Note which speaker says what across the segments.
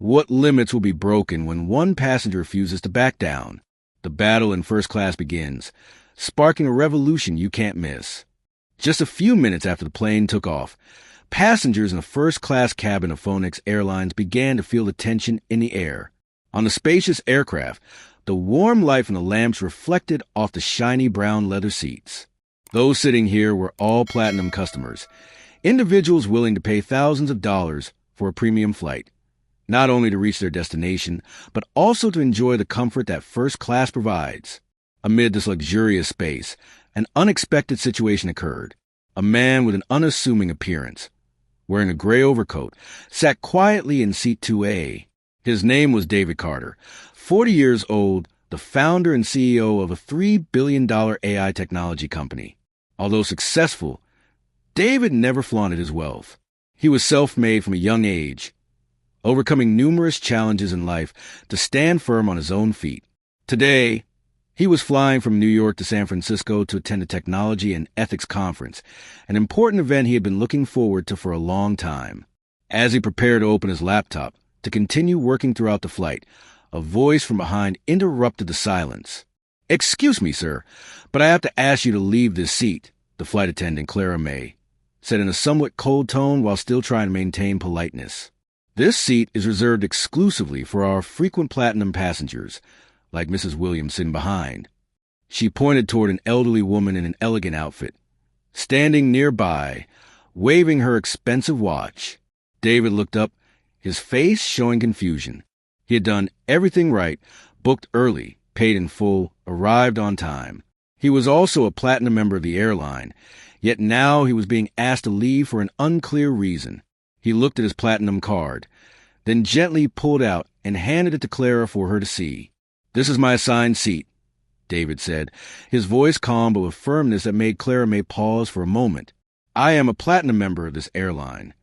Speaker 1: What limits will be broken when one passenger refuses to back down? The battle in first class begins, sparking a revolution you can't miss. Just a few minutes after the plane took off, passengers in a first-class cabin of Phonex Airlines began to feel the tension in the air. On the spacious aircraft, the warm light from the lamps reflected off the shiny brown leather seats. Those sitting here were all platinum customers, individuals willing to pay thousands of dollars for a premium flight, not only to reach their destination, but also to enjoy the comfort that first class provides. Amid this luxurious space, an unexpected situation occurred. A man with an unassuming appearance, wearing a gray overcoat, sat quietly in seat 2A. His name was David Carter, 40 years old, the founder and CEO of a $3 billion AI technology company. Although successful, David never flaunted his wealth. He was self-made from a young age, overcoming numerous challenges in life to stand firm on his own feet. Today, he was flying from New York to San Francisco to attend a technology and ethics conference, an important event he had been looking forward to for a long time. As he prepared to open his laptop to continue working throughout the flight, a voice from behind interrupted the silence. "Excuse me, sir, but I have to ask you to leave this seat," the flight attendant, Clara May, said in a somewhat cold tone while still trying to maintain politeness. "This seat is reserved exclusively for our frequent platinum passengers, like Mrs. Williams sitting behind." She pointed toward an elderly woman in an elegant outfit, standing nearby, waving her expensive watch. David looked up, his face showing confusion. He had done everything right, booked early, paid in full, arrived on time. He was also a platinum member of the airline, yet now he was being asked to leave for an unclear reason. He looked at his platinum card, then gently pulled out and handed it to Clara for her to see. "This is my assigned seat," David said, his voice calm but with firmness that made Clara May pause for a moment. "I am a platinum member of this airline."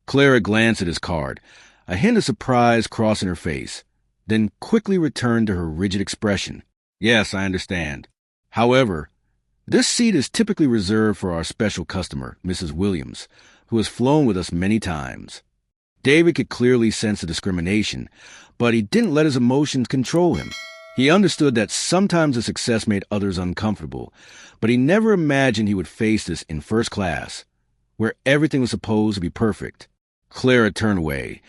Speaker 1: Clara glanced at his card, a hint of surprise crossing her face, then quickly returned to her rigid expression. "Yes, I understand. However, this seat is typically reserved for our special customer, Mrs. Williams, who has flown with us many times." David could clearly sense the discrimination, but he didn't let his emotions control him. He understood that sometimes the success made others uncomfortable, but he never imagined he would face this in first class, where everything was supposed to be perfect. Clara turned away,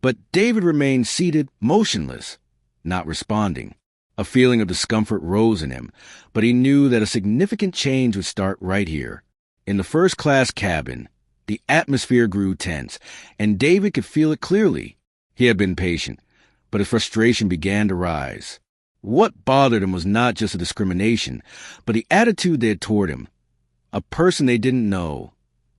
Speaker 1: but David remained seated, motionless, not responding. A feeling of discomfort rose in him, but he knew that a significant change would start right here. In the first-class cabin, the atmosphere grew tense, and David could feel it clearly. He had been patient, but his frustration began to rise. What bothered him was not just the discrimination, but the attitude they had toward him. A person they didn't know,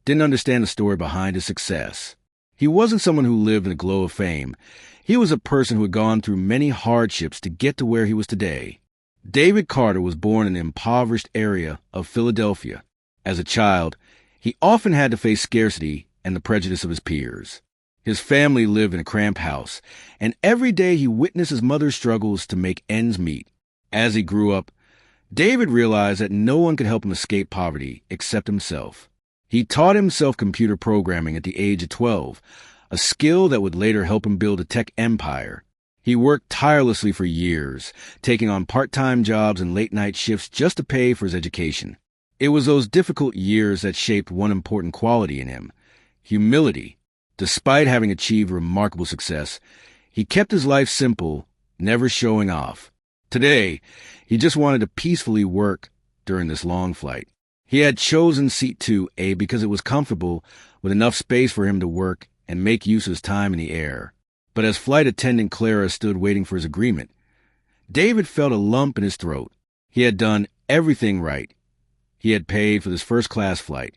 Speaker 1: didn't understand the story behind his success. He wasn't someone who lived in the glow of fame. He was a person who had gone through many hardships to get to where he was today. David Carter was born in an impoverished area of Philadelphia. As a child, he often had to face scarcity and the prejudice of his peers. His family lived in a cramped house, and every day he witnessed his mother's struggles to make ends meet. As he grew up, David realized that no one could help him escape poverty except himself. He taught himself computer programming at the age of 12, a skill that would later help him build a tech empire. He worked tirelessly for years, taking on part-time jobs and late-night shifts just to pay for his education. It was those difficult years that shaped one important quality in him: humility. Despite having achieved remarkable success, he kept his life simple, never showing off. Today, he just wanted to peacefully work during this long flight. He had chosen seat 2A because it was comfortable, with enough space for him to work and make use of his time in the air. But as flight attendant Clara stood waiting for his agreement, David felt a lump in his throat. He had done everything right. He had paid for this first-class flight,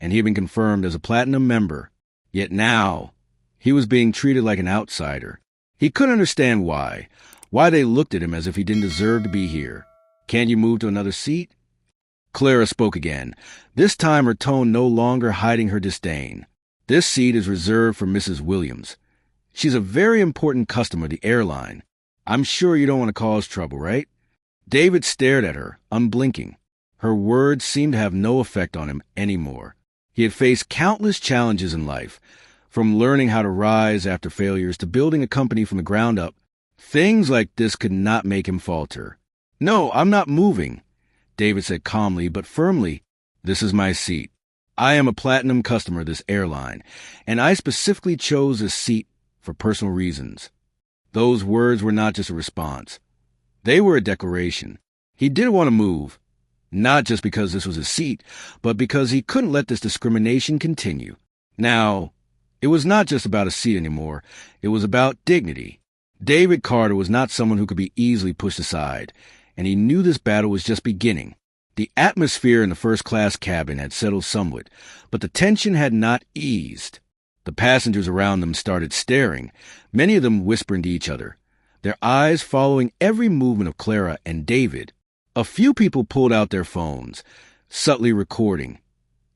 Speaker 1: and he had been confirmed as a platinum member. Yet now, he was being treated like an outsider. He couldn't understand why they looked at him as if he didn't deserve to be here. "Can't you move to another seat?" Clara spoke again, this time her tone no longer hiding her disdain. "This seat is reserved for Mrs. Williams. She's a very important customer of the airline. I'm sure you don't want to cause trouble, right?" David stared at her, unblinking. Her words seemed to have no effect on him anymore. He had faced countless challenges in life, From learning how to rise after failures to building a company from the ground up, things like this could not make him falter. "No, I'm not moving," David said calmly but firmly. "This is my seat. I am a platinum customer of this airline, and I specifically chose this seat for personal reasons." Those words were not just a response. They were a declaration. He didn't want to move, not just because this was his seat, but because he couldn't let this discrimination continue. Now, it was not just about a seat anymore. It was about dignity. David Carter was not someone who could be easily pushed aside, and he knew this battle was just beginning. The atmosphere in the first-class cabin had settled somewhat, but the tension had not eased. The passengers around them started staring, many of them whispering to each other, their eyes following every movement of Clara and David. A few people pulled out their phones, subtly recording,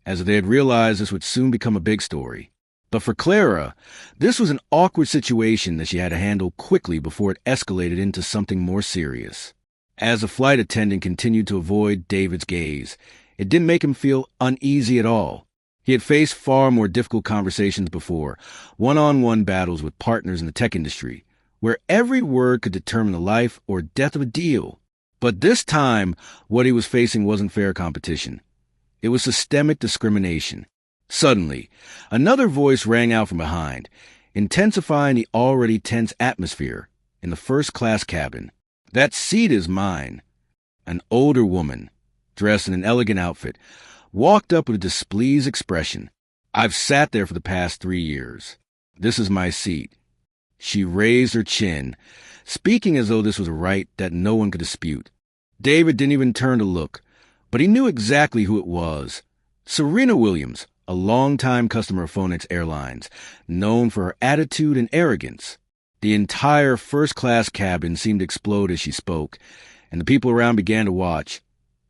Speaker 1: as if they had realized this would soon become a big story. But for Clara, this was an awkward situation that she had to handle quickly before it escalated into something more serious. As the flight attendant continued to avoid David's gaze, it didn't make him feel uneasy at all. He had faced far more difficult conversations before, one-on-one battles with partners in the tech industry, where every word could determine the life or death of a deal. But this time, what he was facing wasn't fair competition. It was systemic discrimination. Suddenly, another voice rang out from behind, intensifying the already tense atmosphere in the first-class cabin. "That seat is mine." An older woman, dressed in an elegant outfit, walked up with a displeased expression. "I've sat there for the past 3 years. This is my seat." She raised her chin, speaking as though this was a right that no one could dispute. David didn't even turn to look, but he knew exactly who it was. Serena Williams, a longtime customer of Phonex Airlines, known for her attitude and arrogance. The entire first-class cabin seemed to explode as she spoke, and the people around began to watch,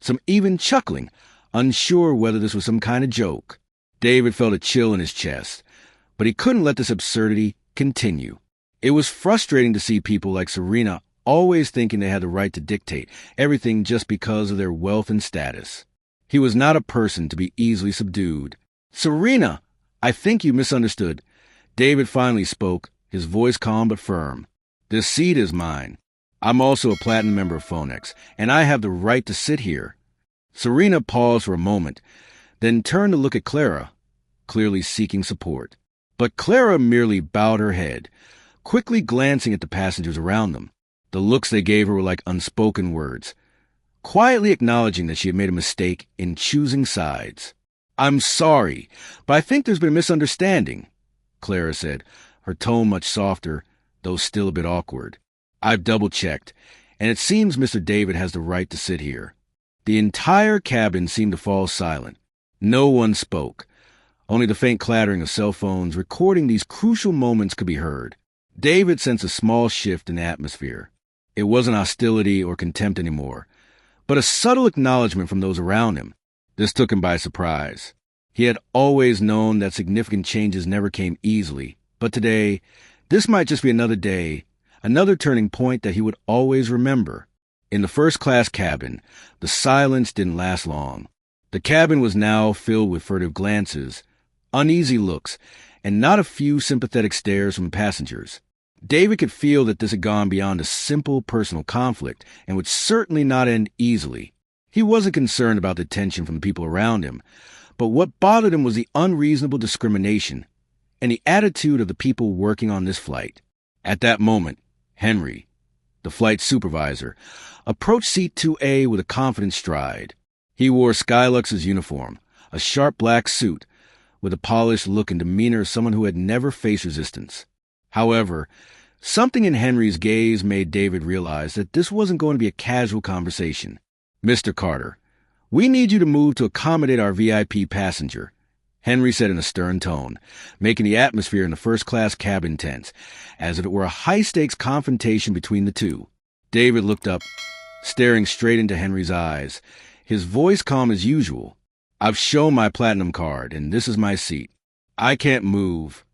Speaker 1: some even chuckling, unsure whether this was some kind of joke. David felt a chill in his chest, but he couldn't let this absurdity continue. It was frustrating to see people like Serena always thinking they had the right to dictate everything just because of their wealth and status. He was not a person to be easily subdued. "Serena, I think you misunderstood." David finally spoke, his voice calm but firm. "This seat is mine. I'm also a platinum member of Phonex, and I have the right to sit here." Serena paused for a moment, then turned to look at Clara, clearly seeking support. But Clara merely bowed her head, quickly glancing at the passengers around them. The looks they gave her were like unspoken words, quietly acknowledging that she had made a mistake in choosing sides. "I'm sorry, but I think there's been a misunderstanding," Clara said, her tone much softer, though still a bit awkward. "I've double-checked, and it seems Mr. David has the right to sit here." The entire cabin seemed to fall silent. No one spoke. Only the faint clattering of cell phones recording these crucial moments could be heard. David sensed a small shift in the atmosphere. It wasn't hostility or contempt anymore, but a subtle acknowledgement from those around him. This took him by surprise. He had always known that significant changes never came easily, but today, this might just be another day, another turning point that he would always remember. In the first-class cabin, the silence didn't last long. The cabin was now filled with furtive glances, uneasy looks, and not a few sympathetic stares from passengers. David could feel that this had gone beyond a simple personal conflict and would certainly not end easily. He wasn't concerned about the tension from the people around him, but what bothered him was the unreasonable discrimination and the attitude of the people working on this flight. At that moment, Henry, the flight supervisor, approached seat 2A with a confident stride. He wore Skylux's uniform, a sharp black suit, with a polished look and demeanor of someone who had never faced resistance. However, something in Henry's gaze made David realize that this wasn't going to be a casual conversation. "Mr. Carter, we need you to move to accommodate our VIP passenger," Henry said in a stern tone, making the atmosphere in the first-class cabin tense, as if it were a high-stakes confrontation between the two. David looked up, staring straight into Henry's eyes, his voice calm as usual. "I've shown my platinum card, and this is my seat. I can't move."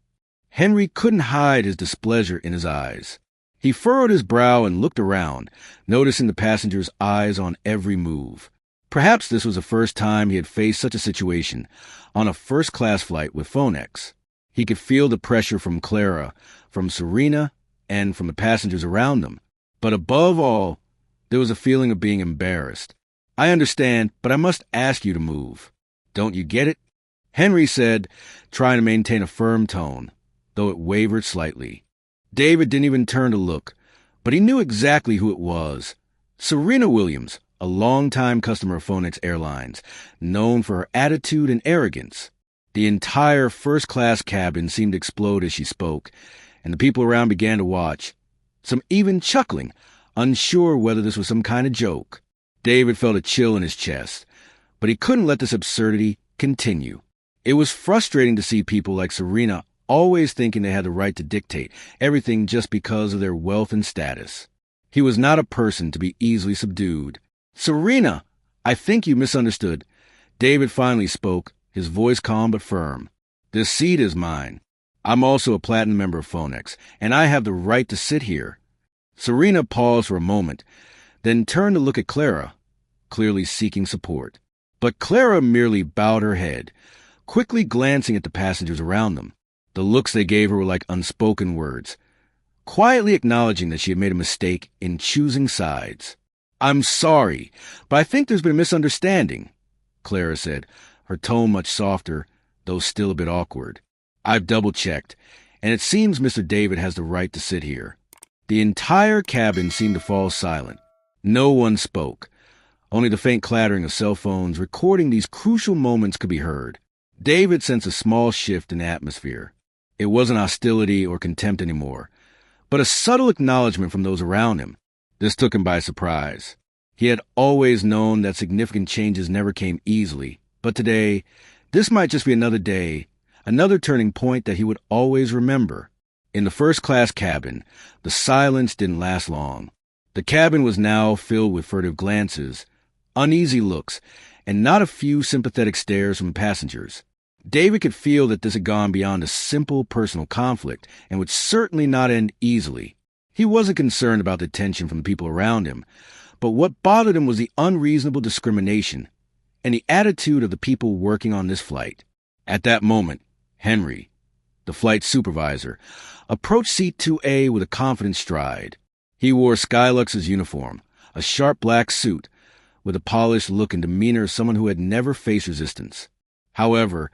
Speaker 1: Henry couldn't hide his displeasure in his eyes. He furrowed his brow and looked around, noticing the passengers' eyes on every move. Perhaps this was the first time he had faced such a situation on a first-class flight with Phonex. He could feel the pressure from Clara, from Serena, and from the passengers around them. But above all, there was a feeling of being embarrassed. "I understand, but I must ask you to move. Don't you get it?" Henry said, trying to maintain a firm tone, though it wavered slightly. David didn't even turn to look, but he knew exactly who it was. Serena Williams, a longtime customer of Phonex Airlines, known for her attitude and arrogance. The entire first-class cabin seemed to explode as she spoke, and the people around began to watch, some even chuckling, unsure whether this was some kind of joke. David felt a chill in his chest, but he couldn't let this absurdity continue. It was frustrating to see people like Serena always thinking they had the right to dictate everything just because of their wealth and status. He was not a person to be easily subdued. "Serena, I think you misunderstood." David finally spoke, his voice calm but firm. "This seat is mine. I'm also a platinum member of Phonex, and I have the right to sit here." Serena paused for a moment, then turned to look at Clara, clearly seeking support. But Clara merely bowed her head, quickly glancing at the passengers around them. The looks they gave her were like unspoken words, quietly acknowledging that she had made a mistake in choosing sides. "I'm sorry, but I think there's been a misunderstanding," Clara said, her tone much softer, though still a bit awkward. "I've double-checked, and it seems Mr. David has the right to sit here." The entire cabin seemed to fall silent. No one spoke. Only the faint clattering of cell phones recording these crucial moments could be heard. David sensed a small shift in the atmosphere. It wasn't hostility or contempt anymore, but a subtle acknowledgement from those around him. This took him by surprise. He had always known that significant changes never came easily, but today, this might just be another day, another turning point that he would always remember. In the first-class cabin, the silence didn't last long. The cabin was now filled with furtive glances, uneasy looks, and not a few sympathetic stares from passengers. David could feel that this had gone beyond a simple personal conflict and would certainly not end easily. He wasn't concerned about the tension from the people around him, but what bothered him was the unreasonable discrimination and the attitude of the people working on this flight. At that moment, Henry, the flight supervisor, approached seat 2A with a confident stride. He wore Skylux's uniform, a sharp black suit, with a polished look and demeanor of someone who had never faced resistance. However,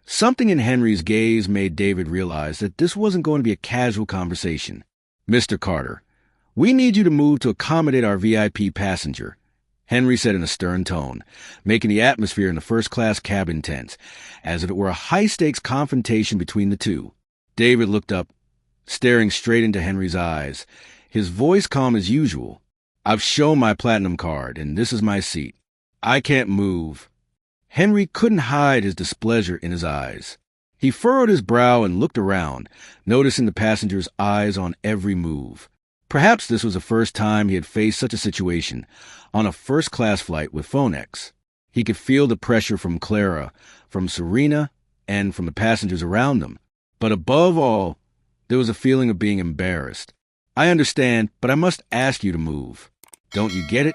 Speaker 1: something in Henry's gaze made David realize that this wasn't going to be a casual conversation. "Mr. Carter, we need you to move to accommodate our VIP passenger," Henry said in a stern tone, making the atmosphere in the first-class cabin tense, as if it were a high-stakes confrontation between the two. David looked up, staring straight into Henry's eyes, his voice calm as usual. "I've shown my platinum card, and this is my seat. I can't move." Henry couldn't hide his displeasure in his eyes. He furrowed his brow and looked around, noticing the passengers' eyes on every move. Perhaps this was the first time he had faced such a situation on a first-class flight with Phonex. He could feel the pressure from Clara, from Serena, and from the passengers around them. But above all, there was a feeling of being embarrassed. "I understand, but I must ask you to move. Don't you get it?"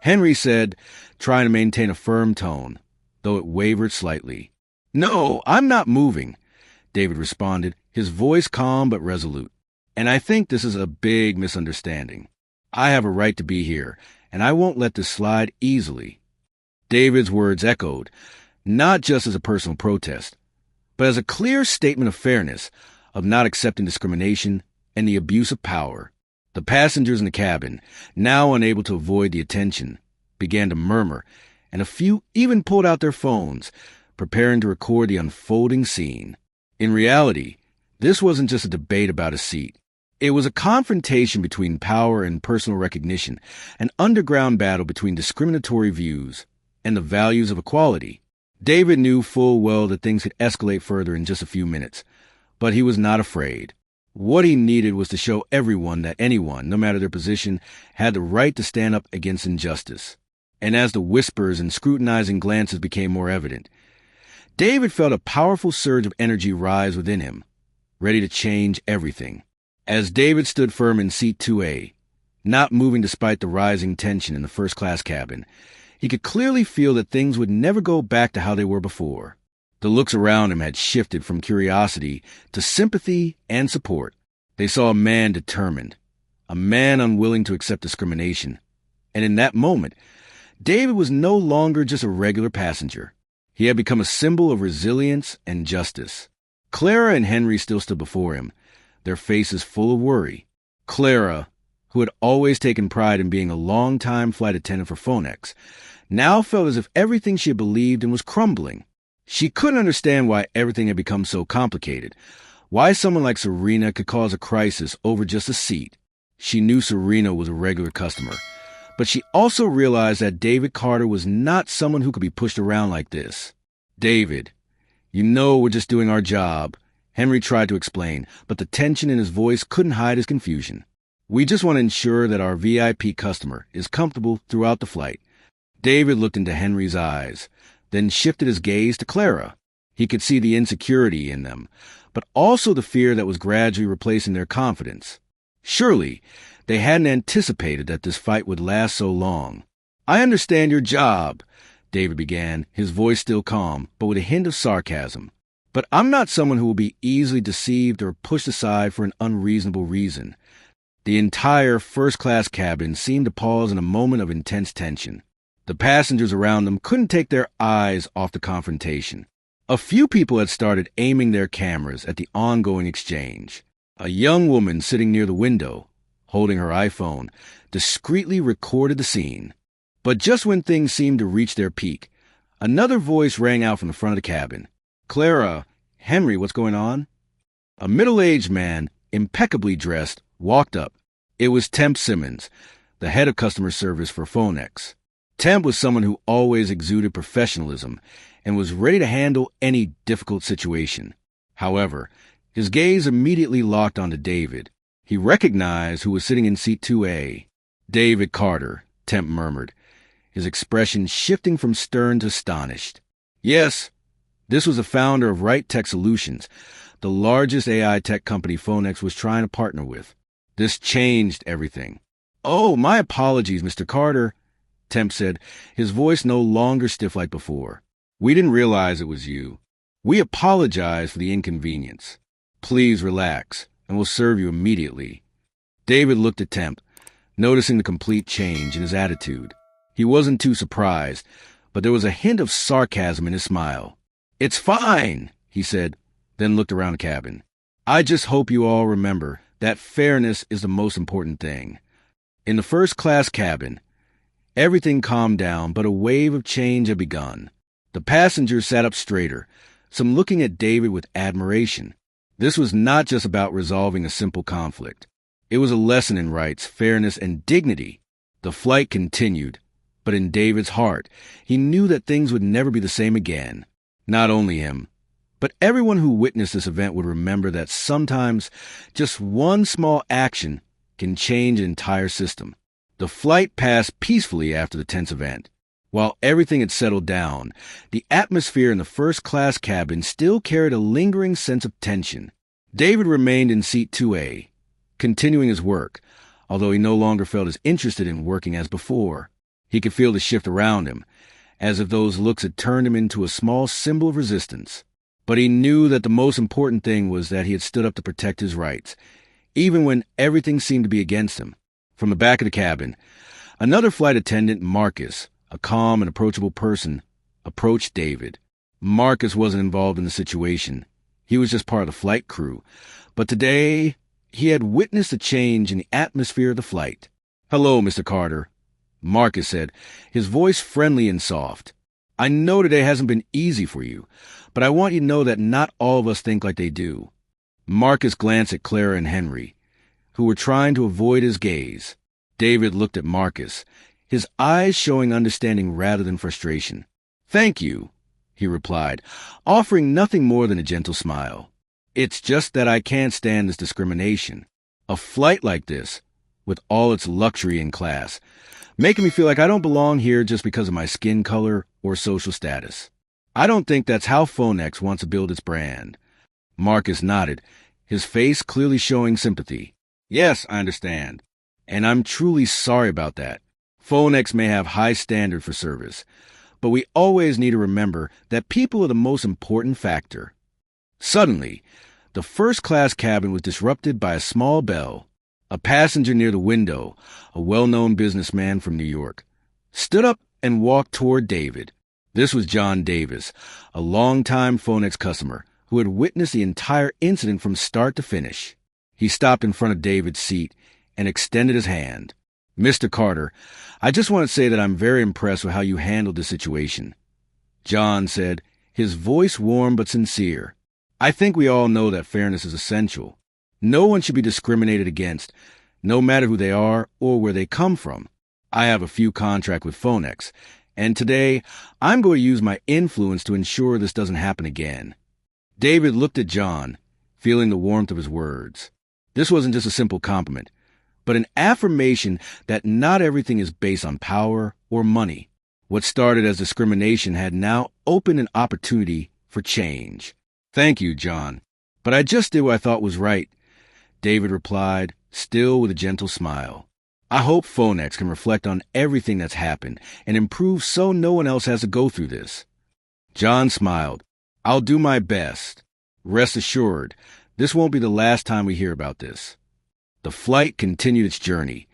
Speaker 1: Henry said, trying to maintain a firm tone, though it wavered slightly. "No, I'm not moving," David responded, his voice calm but resolute. "And I think this is a big misunderstanding. I have a right to be here, and I won't let this slide easily." David's words echoed, not just as a personal protest, but as a clear statement of fairness, of not accepting discrimination and the abuse of power. The passengers in the cabin, now unable to avoid the attention, began to murmur, and a few even pulled out their phones, preparing to record the unfolding scene. In reality, this wasn't just a debate about a seat. It was a confrontation between power and personal recognition, an underground battle between discriminatory views and the values of equality. David knew full well that things could escalate further in just a few minutes, but he was not afraid. What he needed was to show everyone that anyone, no matter their position, had the right to stand up against injustice. And as the whispers and scrutinizing glances became more evident, David felt a powerful surge of energy rise within him, ready to change everything. As David stood firm in seat 2A, not moving despite the rising tension in the first-class cabin, he could clearly feel that things would never go back to how they were before. The looks around him had shifted from curiosity to sympathy and support. They saw a man determined, a man unwilling to accept discrimination. And in that moment, David was no longer just a regular passenger. He had become a symbol of resilience and justice. Clara and Henry still stood before him, their faces full of worry. Clara, who had always taken pride in being a long-time flight attendant for Phonex, now felt as if everything she had believed in was crumbling. She couldn't understand why everything had become so complicated, why someone like Serena could cause a crisis over just a seat. She knew Serena was a regular customer, but she also realized that David Carter was not someone who could be pushed around like this. "David, you know we're just doing our job," Henry tried to explain, but the tension in his voice couldn't hide his confusion. "We just want to ensure that our VIP customer is comfortable throughout the flight." David looked into Henry's eyes, then shifted his gaze to Clara. He could see the insecurity in them, but also the fear that was gradually replacing their confidence. Surely, they hadn't anticipated that this fight would last so long. "I understand your job," David began, his voice still calm, but with a hint of sarcasm. "But I'm not someone who will be easily deceived or pushed aside for an unreasonable reason." The entire first-class cabin seemed to pause in a moment of intense tension. The passengers around them couldn't take their eyes off the confrontation. A few people had started aiming their cameras at the ongoing exchange. A young woman sitting near the window, holding her iPhone, discreetly recorded the scene. But just when things seemed to reach their peak, another voice rang out from the front of the cabin. "Clara, Henry, what's going on?" A middle-aged man, impeccably dressed, walked up. It was Temp Simmons, the head of customer service for Phonex. Temp was someone who always exuded professionalism and was ready to handle any difficult situation. However, his gaze immediately locked onto David. He recognized who was sitting in seat 2A. "David Carter," Temp murmured, his expression shifting from stern to astonished. "Yes, this was the founder of Right Tech Solutions, the largest AI tech company Phonex was trying to partner with. This changed everything." "Oh, my apologies, Mr. Carter," Temp said, his voice no longer stiff like before. "We didn't realize it was you. We apologize for the inconvenience. Please relax, and we'll serve you immediately." David looked at Temp, noticing the complete change in his attitude. He wasn't too surprised, but there was a hint of sarcasm in his smile. "It's fine," he said, then looked around the cabin. "I just hope you all remember that fairness is the most important thing." In the first-class cabin, everything calmed down, but a wave of change had begun. The passengers sat up straighter, some looking at David with admiration. This was not just about resolving a simple conflict. It was a lesson in rights, fairness, and dignity. The flight continued, but in David's heart, he knew that things would never be the same again. Not only him, but everyone who witnessed this event would remember that sometimes just one small action can change an entire system. The flight passed peacefully after the tense event. While everything had settled down, the atmosphere in the first-class cabin still carried a lingering sense of tension. David remained in seat 2A, continuing his work, although he no longer felt as interested in working as before. He could feel the shift around him, as if those looks had turned him into a small symbol of resistance. But he knew that the most important thing was that he had stood up to protect his rights, even when everything seemed to be against him. From the back of the cabin, another flight attendant, Marcus, a calm and approachable person, approached David. Marcus wasn't involved in the situation. He was just part of the flight crew. But today, he had witnessed a change in the atmosphere of the flight. "Hello, Mr. Carter," Marcus said, his voice friendly and soft. "I know today hasn't been easy for you, but I want you to know that not all of us think like they do." Marcus glanced at Clara and Henry, who were trying to avoid his gaze. David looked at Marcus, his eyes showing understanding rather than frustration. "Thank you," he replied, offering nothing more than a gentle smile. "It's just that I can't stand this discrimination. A flight like this, with all its luxury and class, making me feel like I don't belong here just because of my skin color or social status. I don't think that's how Phonex wants to build its brand." Marcus nodded, his face clearly showing sympathy. "Yes, I understand. And I'm truly sorry about that. Phonex may have high standard for service, but we always need to remember that people are the most important factor. Suddenly, the first-class cabin was disrupted by a small bell. A passenger near the window, a well-known businessman from New York, stood up and walked toward David. This was John Davis, a longtime Phonex customer who had witnessed the entire incident from start to finish. He stopped in front of David's seat and extended his hand. "Mr. Carter, I just want to say that I'm very impressed with how you handled the situation," John said, his voice warm but sincere. "I think we all know that fairness is essential. No one should be discriminated against, no matter who they are or where they come from. I have a few contracts with Phonex, and today I'm going to use my influence to ensure this doesn't happen again." David looked at John, feeling the warmth of his words. This wasn't just a simple compliment, but an affirmation that not everything is based on power or money. What started as discrimination had now opened an opportunity for change. "Thank you, John, but I just did what I thought was right," David replied, still with a gentle smile. "I hope Phonex can reflect on everything that's happened and improve so no one else has to go through this." John smiled. "I'll do my best. Rest assured, this won't be the last time we hear about this." The flight continued its journey,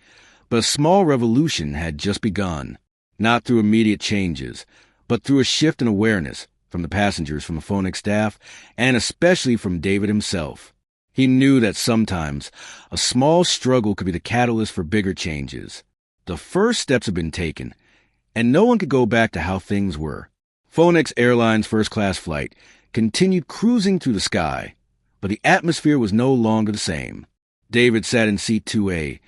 Speaker 1: but a small revolution had just begun, not through immediate changes, but through a shift in awareness from the passengers, from the Phonex staff, and especially from David himself. He knew that sometimes a small struggle could be the catalyst for bigger changes. The first steps had been taken, and no one could go back to how things were. Phonex Airlines' first-class flight continued cruising through the sky, but the atmosphere was no longer the same. David sat in seat 2A,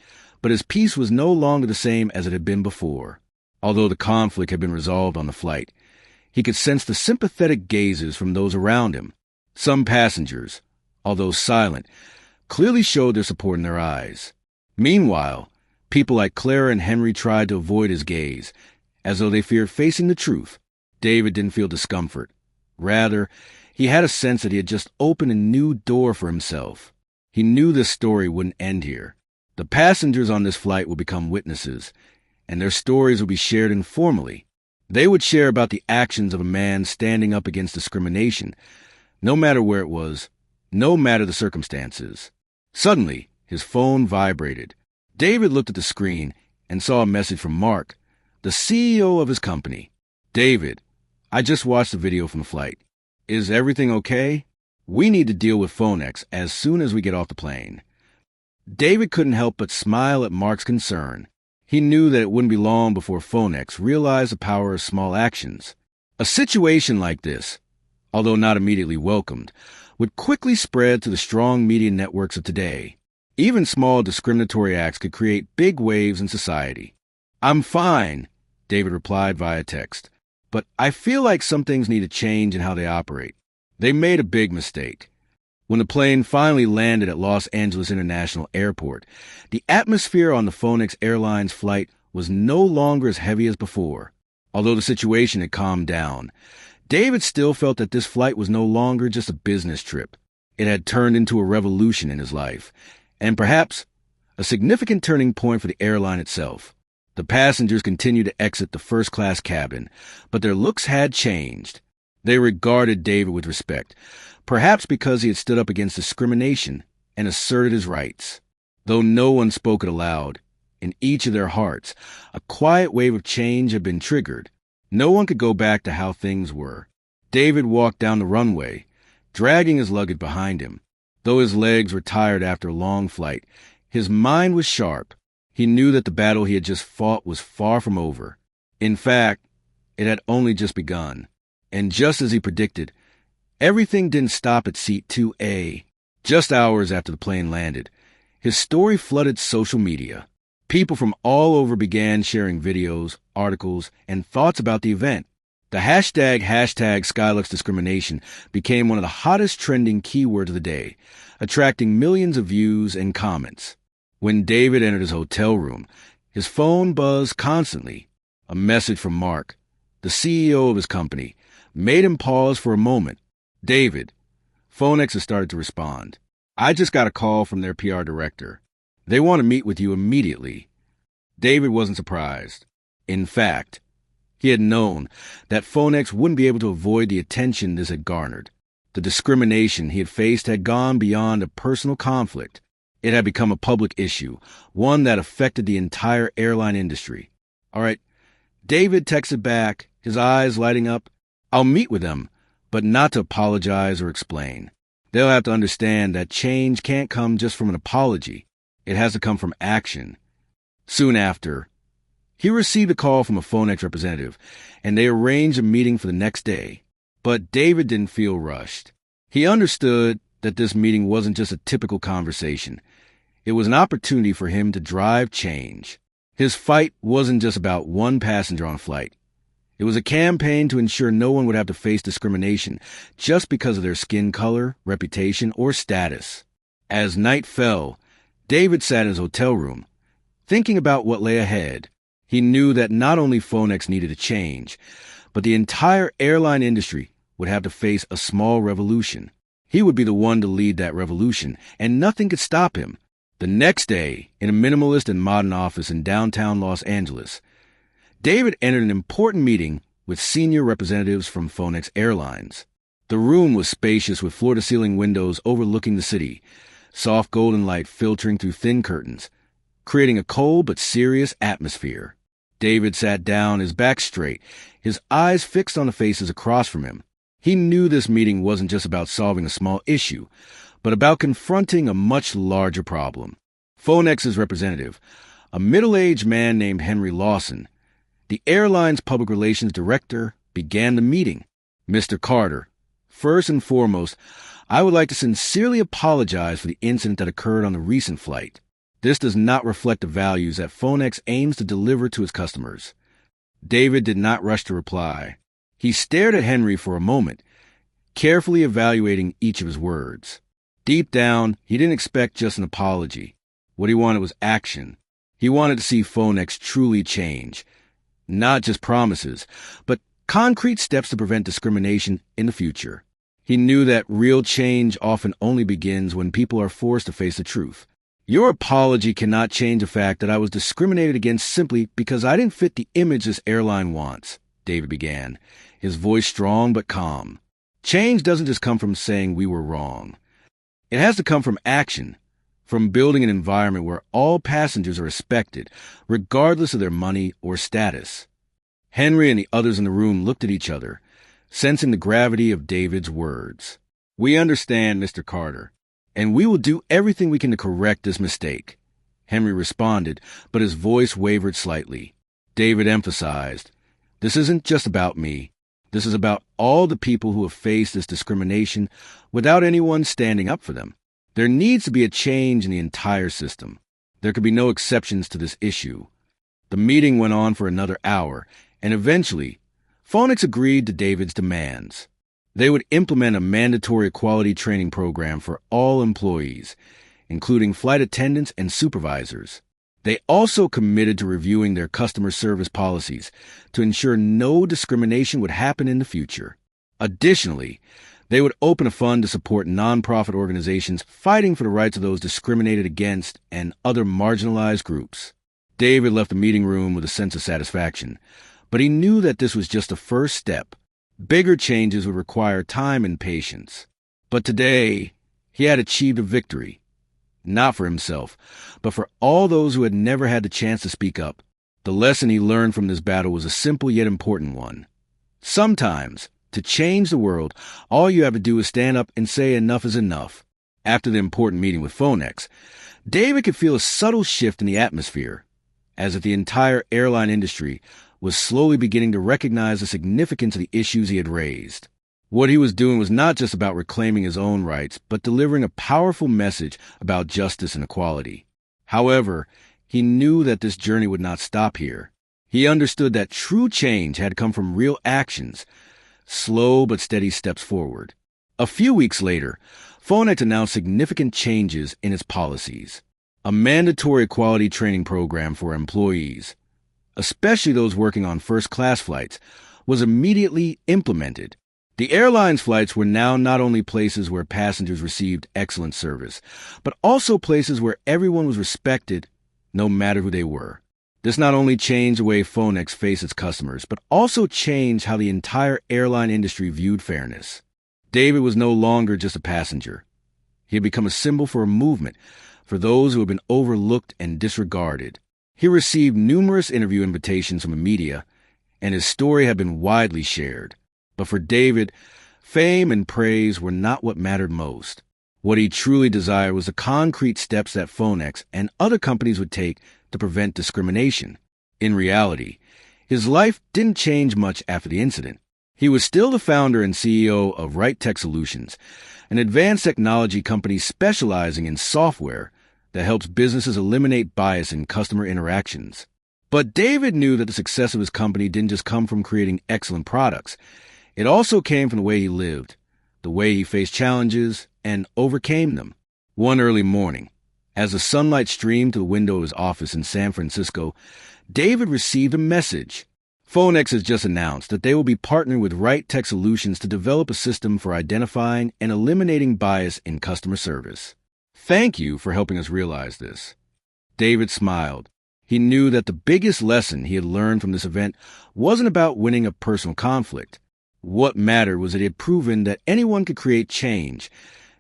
Speaker 1: but his peace was no longer the same as it had been before. Although the conflict had been resolved on the flight, he could sense the sympathetic gazes from those around him. Some passengers, although silent, clearly showed their support in their eyes. Meanwhile, people like Clara and Henry tried to avoid his gaze, as though they feared facing the truth. David didn't feel discomfort. Rather, he had a sense that he had just opened a new door for himself. He knew this story wouldn't end here. The passengers on this flight would become witnesses, and their stories would be shared informally. They would share about the actions of a man standing up against discrimination, no matter where it was, no matter the circumstances. Suddenly, his phone vibrated. David looked at the screen and saw a message from Mark, the CEO of his company. "David, I just watched the video from the flight. Is everything okay? We need to deal with Phonex as soon as we get off the plane." David couldn't help but smile at Mark's concern. He knew that it wouldn't be long before Phonex realized the power of small actions. A situation like this, although not immediately welcomed, would quickly spread to the strong media networks of today. Even small discriminatory acts could create big waves in society. "I'm fine," David replied via text, "but I feel like some things need to change in how they operate." They made a big mistake. When the plane finally landed at Los Angeles International Airport, the atmosphere on the Phonex Airlines flight was no longer as heavy as before. Although the situation had calmed down, David still felt that this flight was no longer just a business trip. It had turned into a revolution in his life, and perhaps a significant turning point for the airline itself. The passengers continued to exit the first-class cabin, but their looks had changed. They regarded David with respect, perhaps because he had stood up against discrimination and asserted his rights. Though no one spoke it aloud, in each of their hearts, a quiet wave of change had been triggered. No one could go back to how things were. David walked down the runway, dragging his luggage behind him. Though his legs were tired after a long flight, his mind was sharp. He knew that the battle he had just fought was far from over. In fact, it had only just begun. And just as he predicted, everything didn't stop at seat 2A. Just hours after the plane landed, his story flooded social media. People from all over began sharing videos, articles, and thoughts about the event. The hashtag #SkyluxDiscrimination became one of the hottest trending keywords of the day, attracting millions of views and comments. When David entered his hotel room, his phone buzzed constantly. A message from Mark, the CEO of his company, made him pause for a moment. "David," Phonex has started to respond. "I just got a call from their PR director. They want to meet with you immediately." David wasn't surprised. In fact, He had known that Phonex wouldn't be able to avoid the attention this had garnered. The discrimination he had faced had gone beyond a personal conflict. It had become a public issue, one that affected the entire airline industry. "All right," David texted back, his eyes lighting up. "I'll meet with them, but not to apologize or explain. They'll have to understand that change can't come just from an apology. It has to come from action." Soon after, he received a call from a Phonex representative, and they arranged a meeting for the next day. But David didn't feel rushed. He understood that this meeting wasn't just a typical conversation. It was an opportunity for him to drive change. His fight wasn't just about one passenger on a flight. It was a campaign to ensure no one would have to face discrimination just because of their skin color, reputation, or status. As night fell, David sat in his hotel room, thinking about what lay ahead. He knew that not only Phonex needed a change, but the entire airline industry would have to face a small revolution. He would be the one to lead that revolution, and nothing could stop him. The next day, in a minimalist and modern office in downtown Los Angeles, David entered an important meeting with senior representatives from Phonex Airlines. The room was spacious with floor-to-ceiling windows overlooking the city, soft golden light filtering through thin curtains, creating a cold but serious atmosphere. David sat down, his back straight, his eyes fixed on the faces across from him. He knew this meeting wasn't just about solving a small issue, but about confronting a much larger problem. Phonex's representative, a middle-aged man named Henry Lawson, the airline's public relations director, began the meeting. "Mr. Carter, first and foremost, I would like to sincerely apologize for the incident that occurred on the recent flight. This does not reflect the values that Phonex aims to deliver to its customers." David did not rush to reply. He stared at Henry for a moment, carefully evaluating each of his words. Deep down, he didn't expect just an apology. What he wanted was action. He wanted to see Phonex truly change. Not just promises, but concrete steps to prevent discrimination in the future. He knew that real change often only begins when people are forced to face the truth. "Your apology cannot change the fact that I was discriminated against simply because I didn't fit the image this airline wants," David began, his voice strong but calm. "Change doesn't just come from saying we were wrong. It has to come from action, from building an environment where all passengers are respected, regardless of their money or status." Henry and the others in the room looked at each other, sensing the gravity of David's words. "We understand, Mr. Carter, and we will do everything we can to correct this mistake," Henry responded, but his voice wavered slightly. David emphasized, "This isn't just about me. This is about all the people who have faced this discrimination without anyone standing up for them. There needs to be a change in the entire system. There could be no exceptions to this issue." The meeting went on for another hour, and eventually, Phonex agreed to David's demands. They would implement a mandatory equality training program for all employees, including flight attendants and supervisors. They also committed to reviewing their customer service policies to ensure no discrimination would happen in the future. Additionally, they would open a fund to support nonprofit organizations fighting for the rights of those discriminated against and other marginalized groups. David left the meeting room with a sense of satisfaction, but he knew that this was just the first step. Bigger changes would require time and patience. But today, he had achieved a victory. Not for himself, but for all those who had never had the chance to speak up. The lesson he learned from this battle was a simple yet important one. Sometimes, to change the world, all you have to do is stand up and say enough is enough. After the important meeting with Phonex, David could feel a subtle shift in the atmosphere, as if the entire airline industry was slowly beginning to recognize the significance of the issues he had raised. What he was doing was not just about reclaiming his own rights, but delivering a powerful message about justice and equality. However, he knew that this journey would not stop here. He understood that true change had come from real actions, slow but steady steps forward. A few weeks later, Phonex announced significant changes in its policies. A mandatory equality training program for employees, especially those working on first-class flights, was immediately implemented. The airline's flights were now not only places where passengers received excellent service, but also places where everyone was respected, no matter who they were. This not only changed the way Phonex faced its customers, but also changed how the entire airline industry viewed fairness. David was no longer just a passenger. He had become a symbol for a movement, for those who had been overlooked and disregarded. He received numerous interview invitations from the media, and his story had been widely shared. But for David, fame and praise were not what mattered most. What he truly desired was the concrete steps that Phonex and other companies would take to prevent discrimination. In reality, his life didn't change much after the incident. He was still the founder and CEO of Right Tech Solutions, an advanced technology company specializing in software that helps businesses eliminate bias in customer interactions. But David knew that the success of his company didn't just come from creating excellent products. It also came from the way he lived, the way he faced challenges and overcame them. One early morning, as the sunlight streamed to the window of his office in San Francisco, David received a message. Phonex has just announced that they will be partnering with Right Tech Solutions to develop a system for identifying and eliminating bias in customer service. Thank you for helping us realize this. David smiled. He knew that the biggest lesson he had learned from this event wasn't about winning a personal conflict. What mattered was that he had proven that anyone could create change,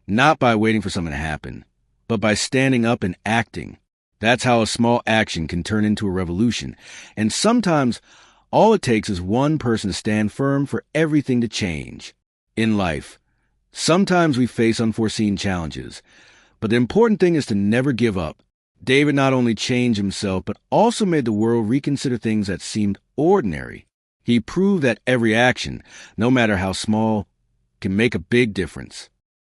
Speaker 1: not by waiting for something to happen, but by standing up and acting. That's how a small action can turn into a revolution. And sometimes all it takes is one person to stand firm for everything to change. In life, sometimes we face unforeseen challenges, but the important thing is to never give up. David not only changed himself, but also made the world reconsider things that seemed ordinary. He proved that every action, no matter how small, can make a big difference.